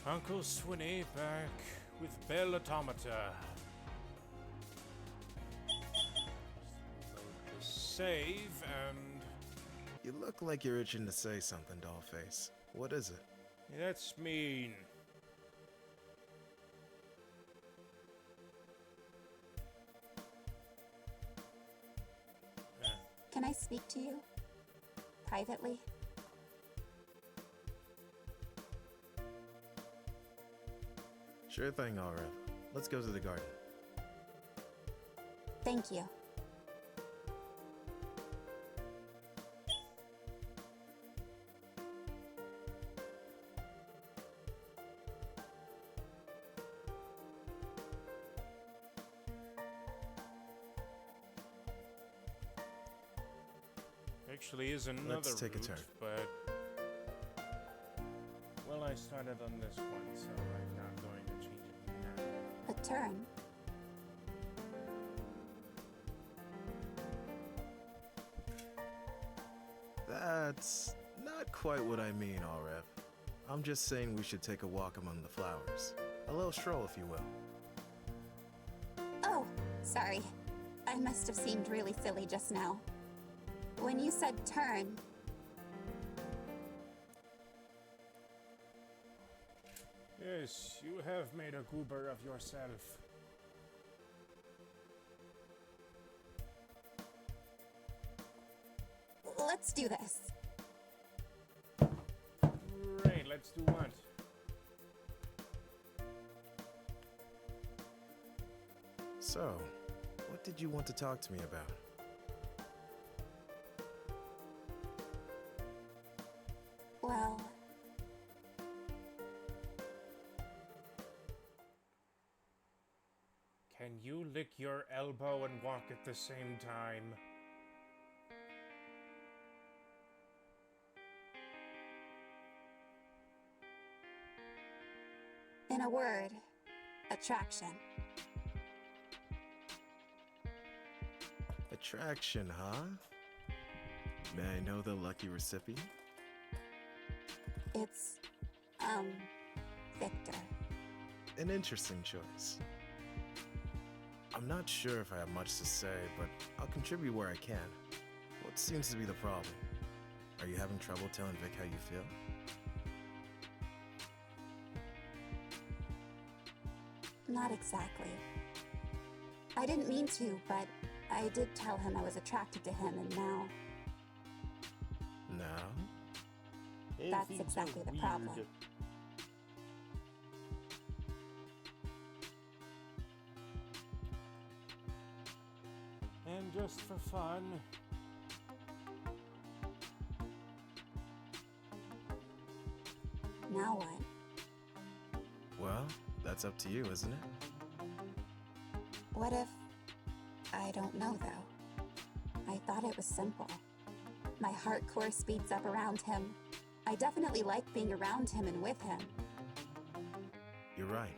Uncle Swinney back with Belle Automata. Load the save and... You look like you're itching to say something, Dollface. What is it? That's mean. Can I speak to you? Privately? Sure thing, Aureve. Let's go to the garden. Thank you. Actually is another Let's take a route, turn. but... Well, I started on this one, so I'm not going to change it now. A turn? That's not quite what I mean, Aureve. I'm just saying we should take a walk among the flowers. A little stroll, if you will. Oh, sorry. I must have seemed really silly just now. When you said turn... Yes, you have made a goober of yourself. Let's do this. Great, let's do what? So, what did you want to talk to me about? Well... Can you lick your elbow and walk at the same time? In a word, attraction. Attraction, huh? May I know the lucky recipient? It's... Victor. An interesting choice. I'm not sure if I have much to say, but I'll contribute where I can. What seems to be the problem? Are you having trouble telling Vic how you feel? Not exactly. I didn't mean to, but I did tell him I was attracted to him, and now... Now? That's exactly the problem. And just for fun... Now what? Well, that's up to you, isn't it? What if... I don't know, though. I thought it was simple. My heart core speeds up around him. I definitely like being around him and with him. You're right.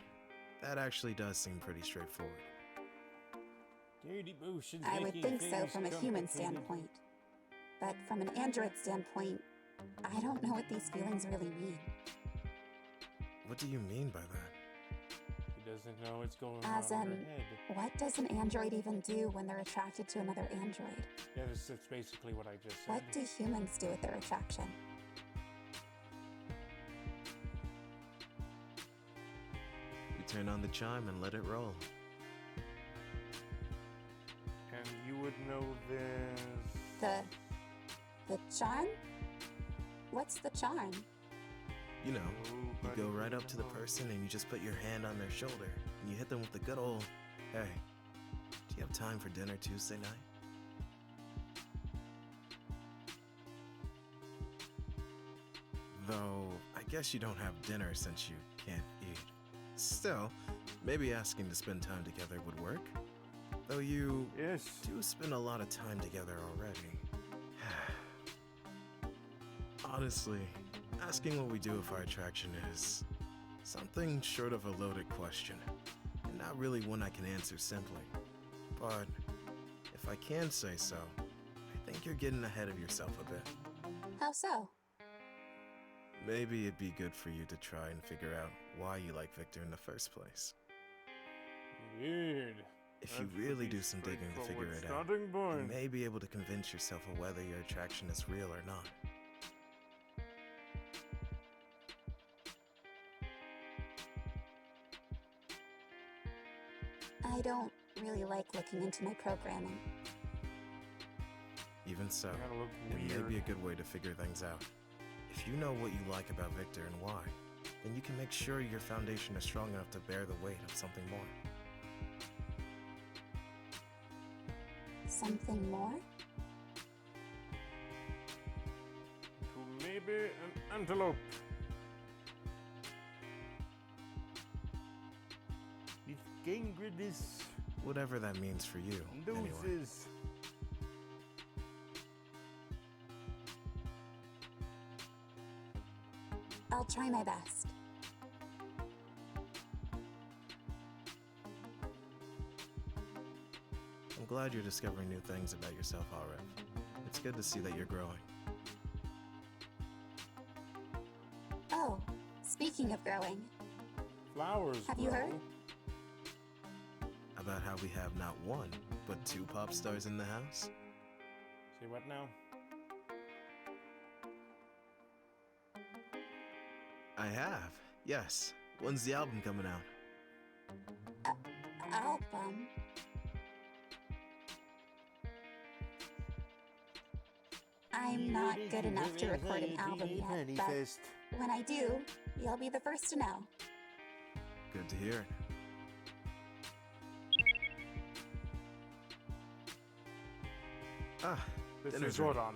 That actually does seem pretty straightforward. Dirty motions I would making think so things from a human complicated. standpoint. But from an android standpoint, I don't know what these feelings really mean. What do you mean by that? He doesn't know what's going As on in, in her head. what does an android even do when they're attracted to another android? Yeah, that's basically what I just said. What do humans do with their attraction? We turn on the chime and let it roll. And you would know this... The charm? What's the charm? You know, you go right up to the person and you just put your hand on their shoulder and you hit them with the good old, "Hey, do you have time for dinner Tuesday night?" Though, I guess you don't have dinner since you can't eat. Still, maybe asking to spend time together would work. Though you Yes. do spend a lot of time together already. Honestly, asking what we do with our attraction is something short of a loaded question, and not really one I can answer simply. But if I can say so, I think you're getting ahead of yourself a bit. How so? Maybe it'd be good for you to try and figure out why you like Victor in the first place. Weird. If you That's really pretty do some digging to figure it out, starting you point. may be able to convince yourself of whether your attraction is real or not. I don't really like looking into my programming. Even so, Gotta look it may weird. be a good way to figure things out. If you know what you like about Victor and why, then you can make sure your foundation is strong enough to bear the weight of something more. Something more? To maybe an antelope. With gangrenous Whatever that means for you, anyway. noses. I'll try my best. I'm glad you're discovering new things about yourself, Aureve. It's good to see that you're growing. Oh, speaking of growing, Flowers. Have you grow. heard? About how we have not one, but two pop stars in the house? Say what now? I have, yes. When's the album coming out? album. I'm not good enough to record an album yet, but when I do, you'll be the first to know. Good to hear it. Ah, This dinner's is ready. Zordon.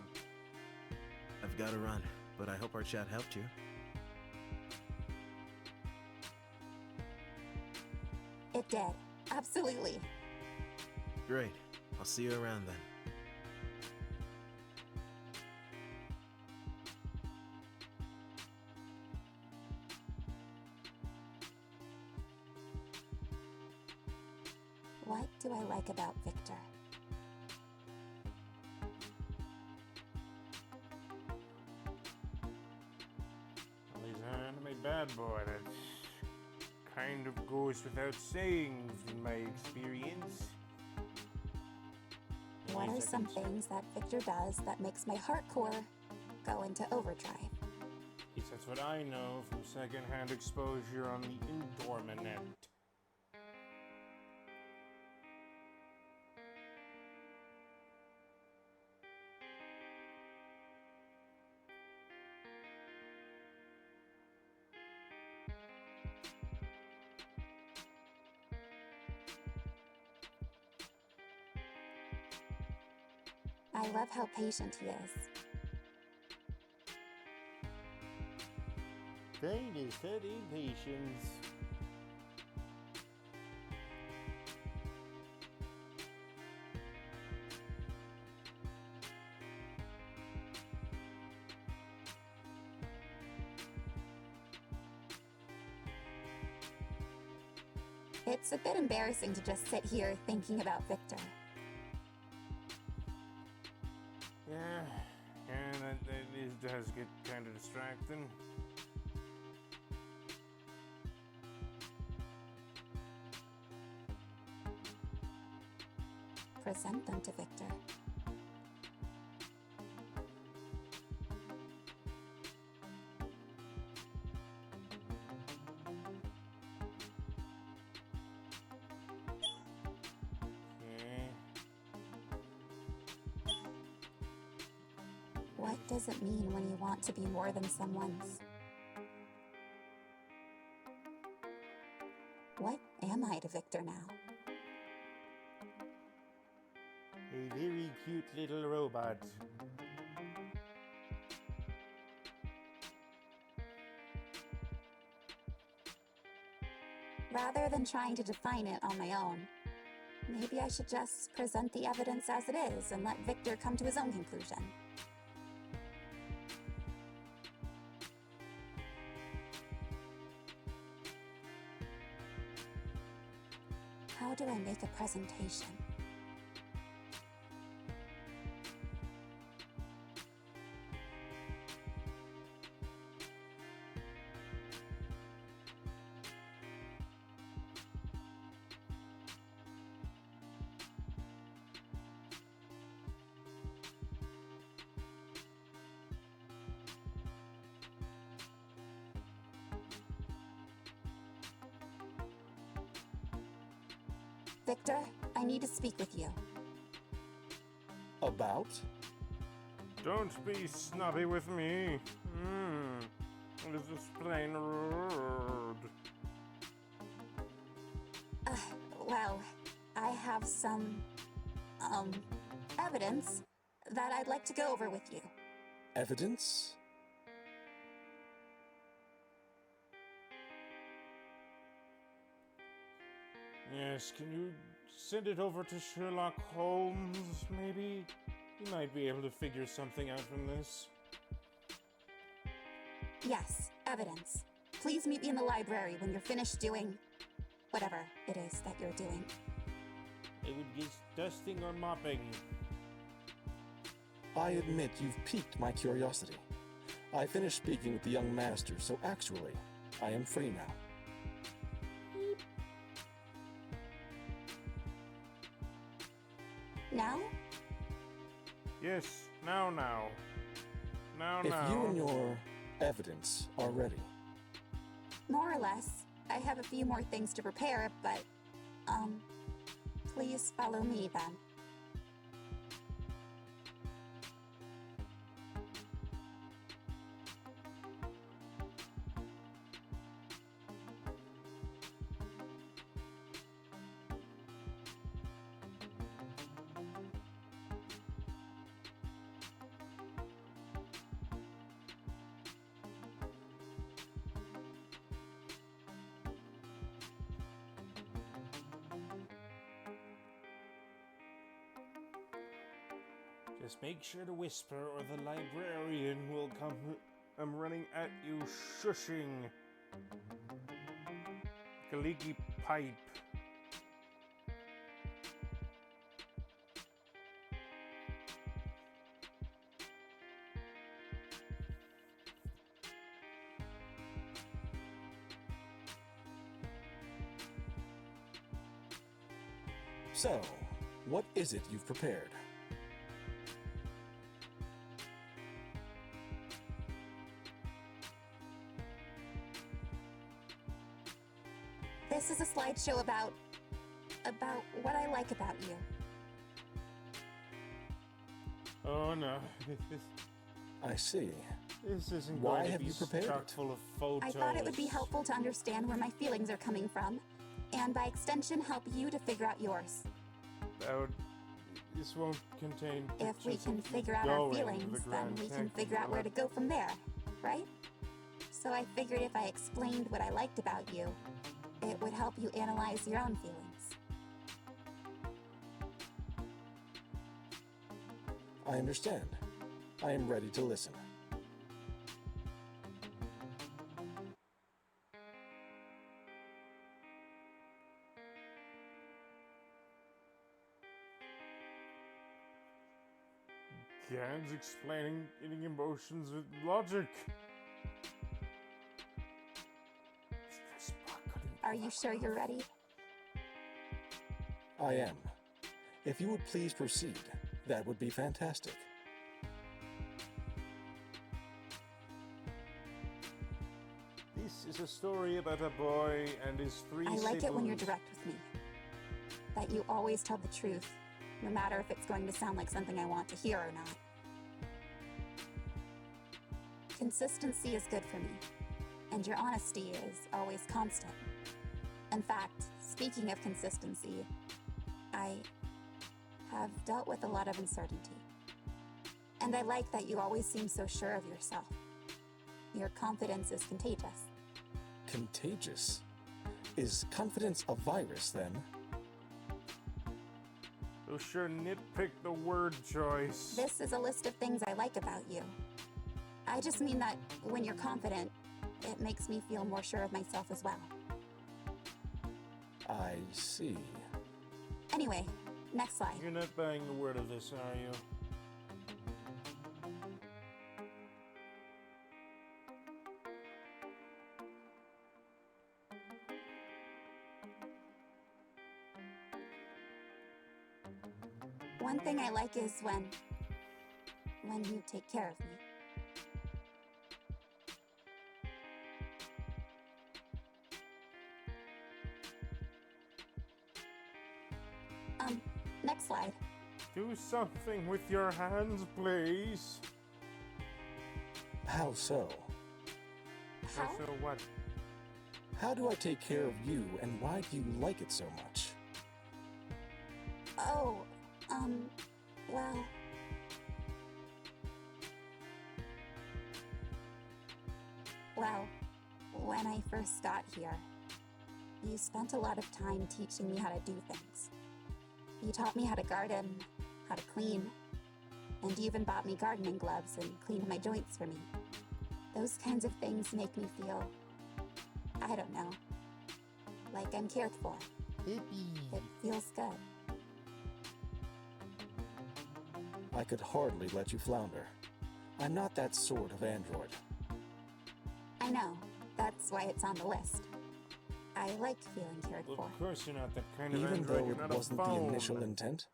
I've got to run, but I hope our chat helped you. It did. Absolutely. Great. I'll see you around then. What do I like about Victor? Well, he's an anime bad boy. That kind of goes without saying in my experience. What are 20 some seconds. things that Victor does that makes my heart core go into overdrive? At least that's what I know from secondhand exposure on the Indormanet. I love how patient he is. Pain is that impatience. It's a bit embarrassing to just sit here thinking about Victor. Yeah, that does get kind of distracting. Present them to Victor. Okay. What does it mean when you want to be more than someone's? What am I to Victor now? A very cute little robot. Rather than trying to define it on my own, maybe I should just present the evidence as it is and let Victor come to his own conclusion. How do I make a presentation? Victor, I need to speak with you. About? Don't be snobby with me. This is plain rude. Well, I have some, evidence that I'd like to go over with you. Evidence? Yes, can you send it over to Sherlock Holmes, maybe? He might be able to figure something out from this. Yes, evidence. Please meet me in the library when you're finished doing whatever it is that you're doing. It would be dusting or mopping. I admit you've piqued my curiosity. I finished speaking with the young master, so actually, I am free now. Now? Yes, now. If you and your evidence are ready. More or less. I have a few more things to prepare, but, please follow me then. Just make sure to whisper or the librarian will come. I'm running at you, shushing. Like a leaky pipe. So, what is it you've prepared? This is a slideshow about what I like about you. Oh no, I see. this isn't Why going to have be you prepared chock it? full of photos. I thought it would be helpful to understand where my feelings are coming from, and by extension help you to figure out yours. This won't contain If we pictures can of figure out our going to feelings, the then Grand we can Canyon, figure out will where to it? go from there, right? So I figured if I explained what I liked about you, it would help you analyze your own feelings. I understand. I am ready to listen. Can't explaining any emotions with logic. Are you sure you're ready? I am. If you would please proceed, that would be fantastic. This is a story about a boy and his three I siblings. like it when you're direct with me. That you always tell the truth, no matter if it's going to sound like something I want to hear or not. Consistency is good for me, and your honesty is always constant. In fact, speaking of consistency, I have dealt with a lot of uncertainty. And I like that you always seem so sure of yourself. Your confidence is contagious. Contagious? Is confidence a virus, then? Oh, sure nitpick the word choice. This is a list of things I like about you. I just mean that when you're confident, it makes me feel more sure of myself as well. I see. Anyway, next slide. You're not buying a word of this, are you? One thing I like is when you take care of me. Next slide. Do something with your hands, please. How so? How? So what? How do I take care of you, and why do you like it so much? Oh, well... Well, when I first got here, you spent a lot of time teaching me how to do things. You taught me how to garden, how to clean, and you even bought me gardening gloves and cleaned my joints for me. Those kinds of things make me feel, I don't know, like I'm cared for. It feels good. I could hardly let you flounder. I'm not that sort of android. I know, that's why it's on the list. I like feeling cared Well, for. of course you're not that kind of Even android. though You're it not a wasn't the phone. initial intent?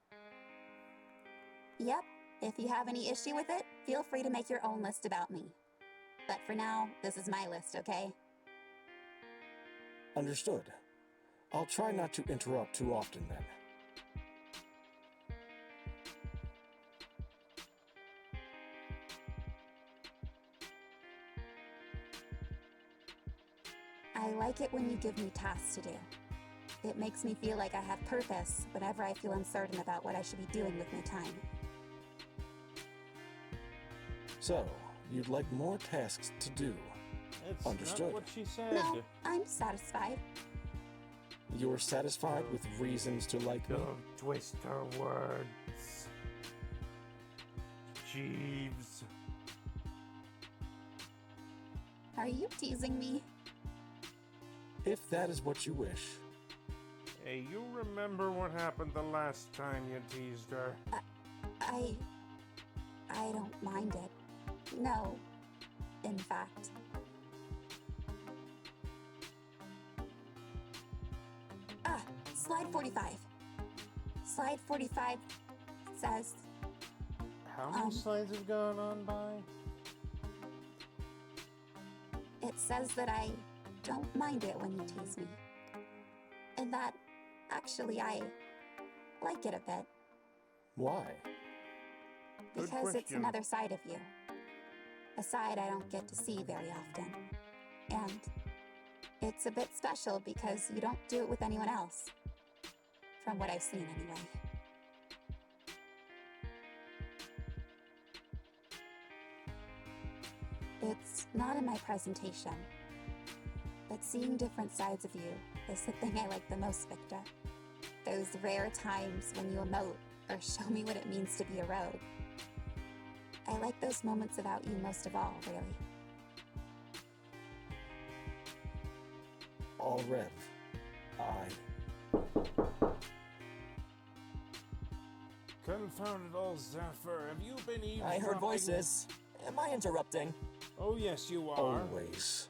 Yep, if you have any issue with it, feel free to make your own list about me. But for now, this is my list, okay? Understood. I'll try not to interrupt too often then. I like it when you give me tasks to do. It makes me feel like I have purpose whenever I feel uncertain about what I should be doing with my time. So, you'd like more tasks to do. That's Understood. not what she said. No, I'm satisfied. You're satisfied with reasons to like me? Don't twist her words. Jeeves. Are you teasing me? If that is what you wish. Hey, you remember what happened the last time you teased her? I don't mind it. No, in fact. Slide 45. Slide 45 says, How many slides have gone on by? it says that I don't mind it when you tease me. And that, actually, I like it a bit. Why? Good Because it's question. another side of you. A side I don't get to see very often. And it's a bit special because you don't do it with anyone else. From what I've seen, anyway. It's not in my presentation, but seeing different sides of you is the thing I like the most, Victor. Those rare times when you emote or show me what it means to be a rogue. I like those moments about you most of all, really. Aureve. Confound it all, Zephyr. Have you been eavesdropping? I heard voices. Am I interrupting? Oh, yes, you are. Always.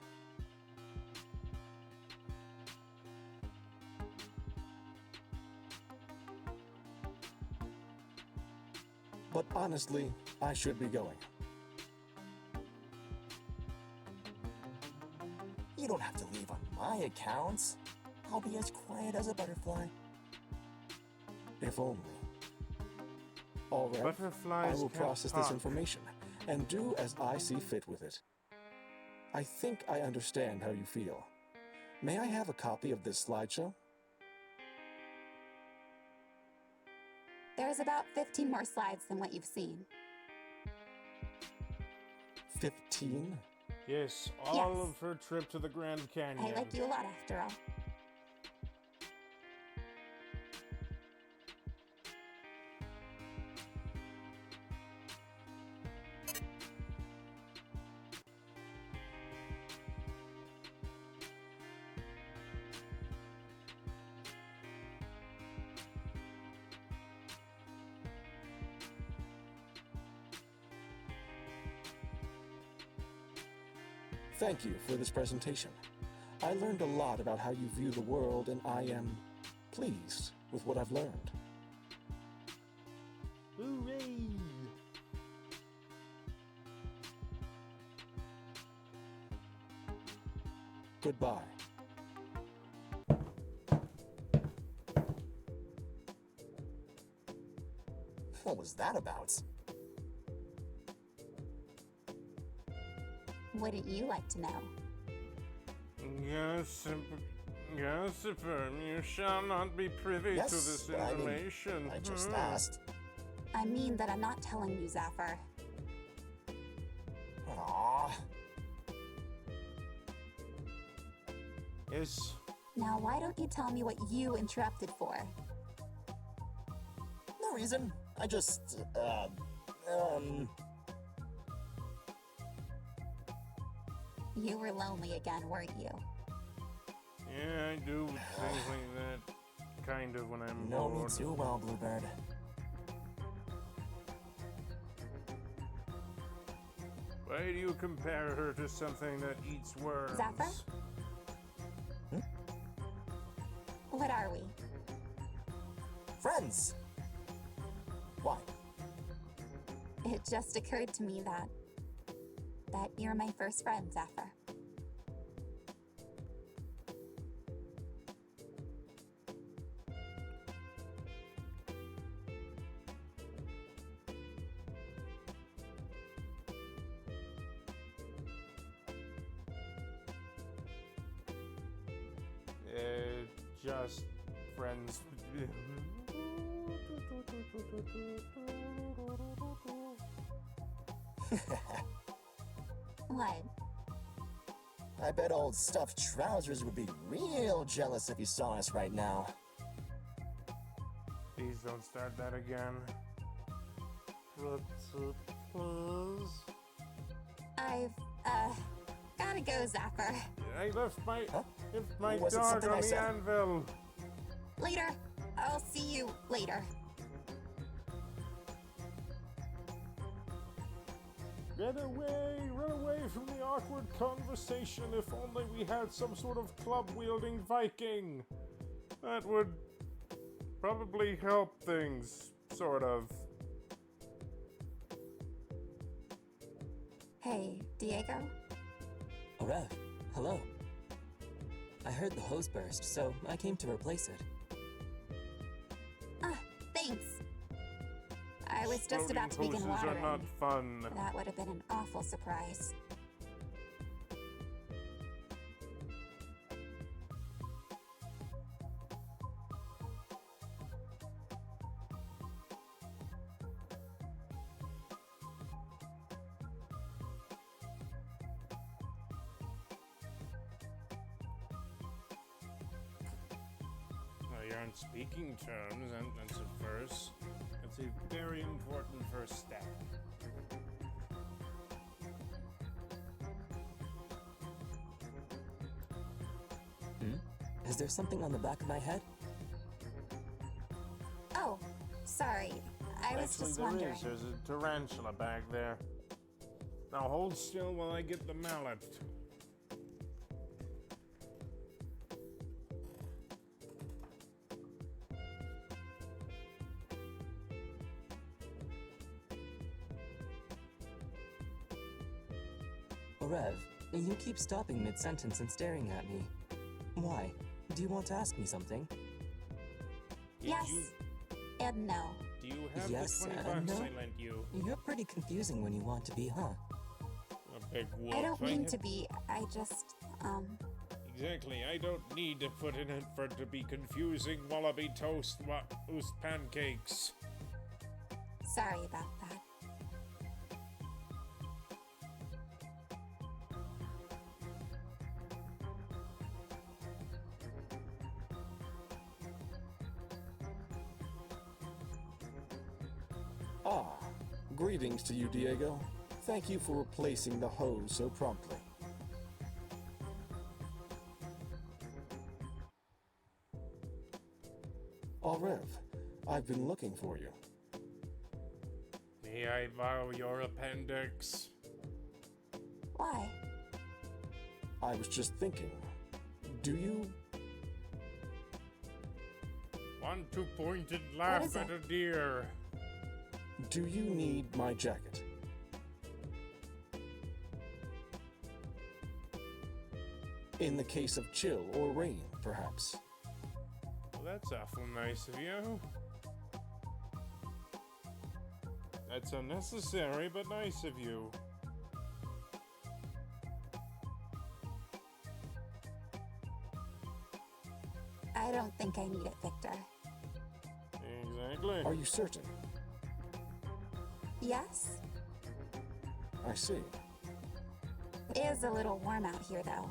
But honestly, I should be going. You don't have to leave on my accounts. I'll be as quiet as a butterfly. If only. Aureve, Butterflies I will can't process this talk. information and do as I see fit with it. I think I understand how you feel. May I have a copy of this slideshow? There's about 15 more slides than what you've seen. 15? Yes, all Yes. of her trip to the Grand Canyon. I like you a lot, after all. Thank you for this presentation. I learned a lot about how you view the world, and I am pleased with what I've learned. Hooray! Goodbye. What was that about? Wouldn't you like to know? Gossiper, you shall not be privy to this information. I just asked. I mean that I'm not telling you, Zephyr. Aww. Yes. Now, why don't you tell me what you interrupted for? No reason. I just, You were lonely again, weren't you? Yeah, I do things like that. Kind of when I'm know me bored. too well, Bluebird. Why do you compare her to something that eats worms? Zephyr? What are we? Friends! Why? It just occurred to me that you're my first friend, Zephyr. Just friends. What? I bet old stuffed trousers would be real jealous if he saw us right now. Please don't start that again. Please. I've, gotta go, Zephyr. I left my Was it dog something I on the said? anvil. Later. I'll see you later. Run away from the awkward conversation. If only we had some sort of club-wielding Viking. That would probably help things, sort of. Hey, Diego? Aureve, hello. I heard the hose burst, so I came to replace it. Ah, thanks. I was just about to begin Exploding hoses watering. are not fun. That would have been an awful surprise. Well, you're on speaking terms, and that's a first. That's a very important first step. Is there something on the back of my head? Oh, sorry. I was Actually, just there wondering. is. There's a tarantula back there. Now hold still while I get the mallet. Aureve, you keep stopping mid-sentence and staring at me. Why? Do you want to ask me something? Did Yes. you, And no. do you have Yes, the 20 bucks no. I lent you? You're pretty confusing when you want to be, huh? A big wolf. I don't mean have- to be. I just, Exactly. I don't need to put in effort to be confusing wallaby toast pancakes. sorry about that. Ah, greetings to you, Diego. Thank you for replacing the hose so promptly. Aureve, I've been looking for you. May I borrow your appendix? Why? I was just thinking, do you... Want to point and laugh is at it? a deer. do you need my jacket? In the case of chill or rain, perhaps. Well, that's awful nice of you. That's unnecessary, but nice of you. I don't think I need it, Victor. Exactly. Are you certain? Yes? I see. It is a little warm out here, though,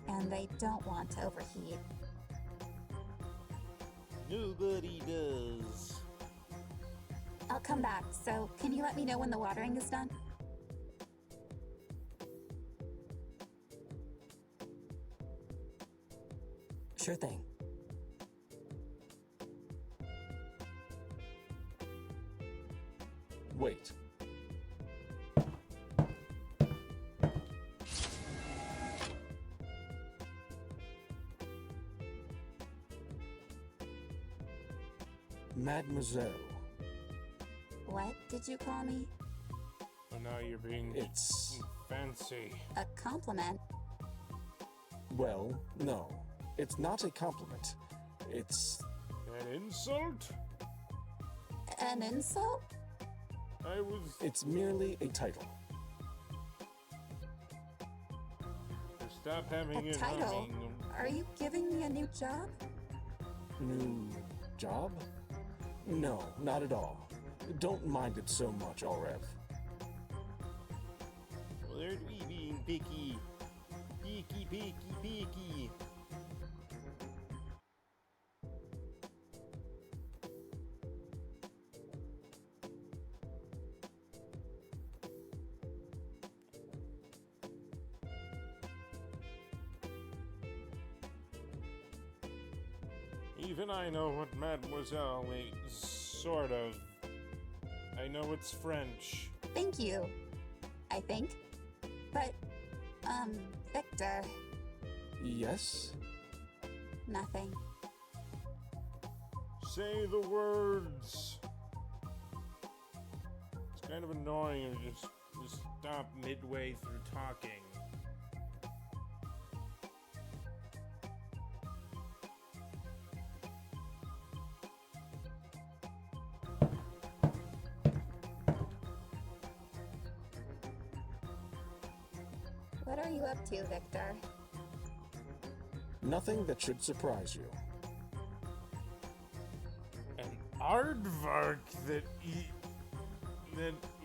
and they don't want to overheat. Nobody does. I'll come back, so can you let me know when the watering is done? Sure thing. Wait. Mademoiselle, What did you call me? Well, now you're being it's... fancy. A compliment? well, no. It's not a compliment. It's... An insult? An insult? I was. it's merely a title. Stop having A it title? humming. Are you giving me a new job? New job? No, not at all. Don't mind it so much, Aureve. Well, there's me being picky. Picky, picky, picky. Even I know what Mademoiselle means, sort of. I know it's French. Thank you. I think. But, Victor, Yes? nothing. Say the words. It's kind of annoying if you just stop midway through talking. What are you up to, Victor? Nothing that should surprise you. An aardvark that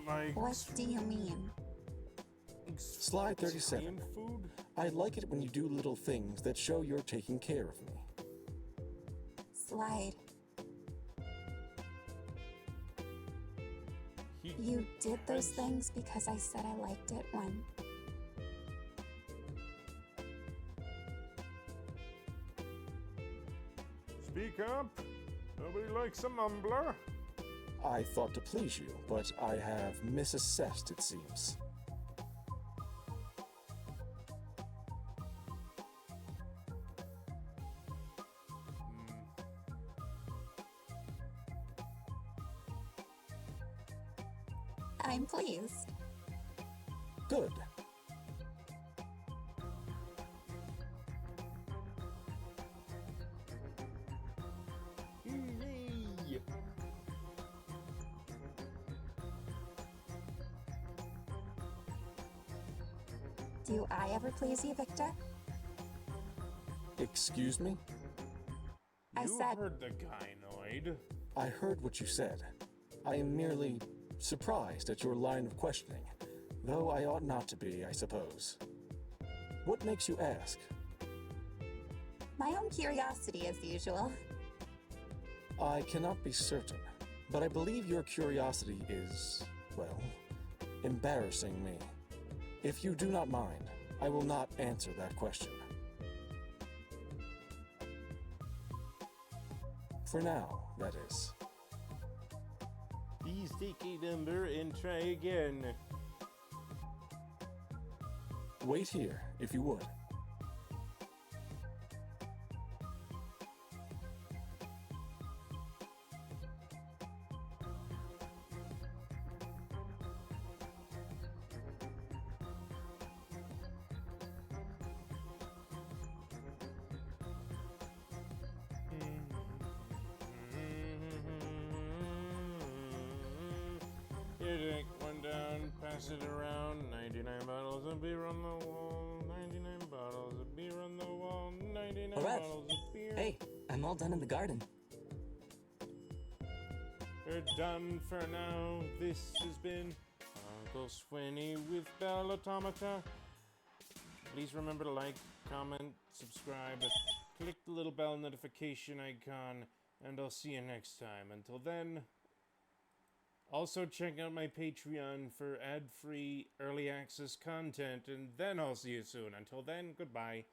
my What do you mean? Slide 37. Korean food? I like it when you do little things that show you're taking care of me. Slide. You did those things because I said I liked it when... Speak up. Nobody likes a mumbler. I thought to please you, but I have misassessed, it seems. I'm pleased. Good. Yay! Do I ever please you, Victor? Excuse me? I You said- heard the gynoid. I heard what you said. I am merely surprised at your line of questioning, though I ought not to be, I suppose. What makes you ask? My own curiosity, as usual. I cannot be certain, but I believe your curiosity is, well, embarrassing me. If you do not mind, I will not answer that question. For now, that is. Please take a number and try again. Wait here, if you would. It pass it around. 99 bottles of beer on the wall. 99 bottles of beer on the wall. 99 Aureve, bottles of beer. hey, I'm all done in the garden. We're done for now. This has been Uncle Swinney with Belle Automata. Please remember to like, comment, subscribe, click the little bell notification icon, and I'll see you next time. Until then, also check out my Patreon for ad-free early access content, and then I'll see you soon. Until then, goodbye.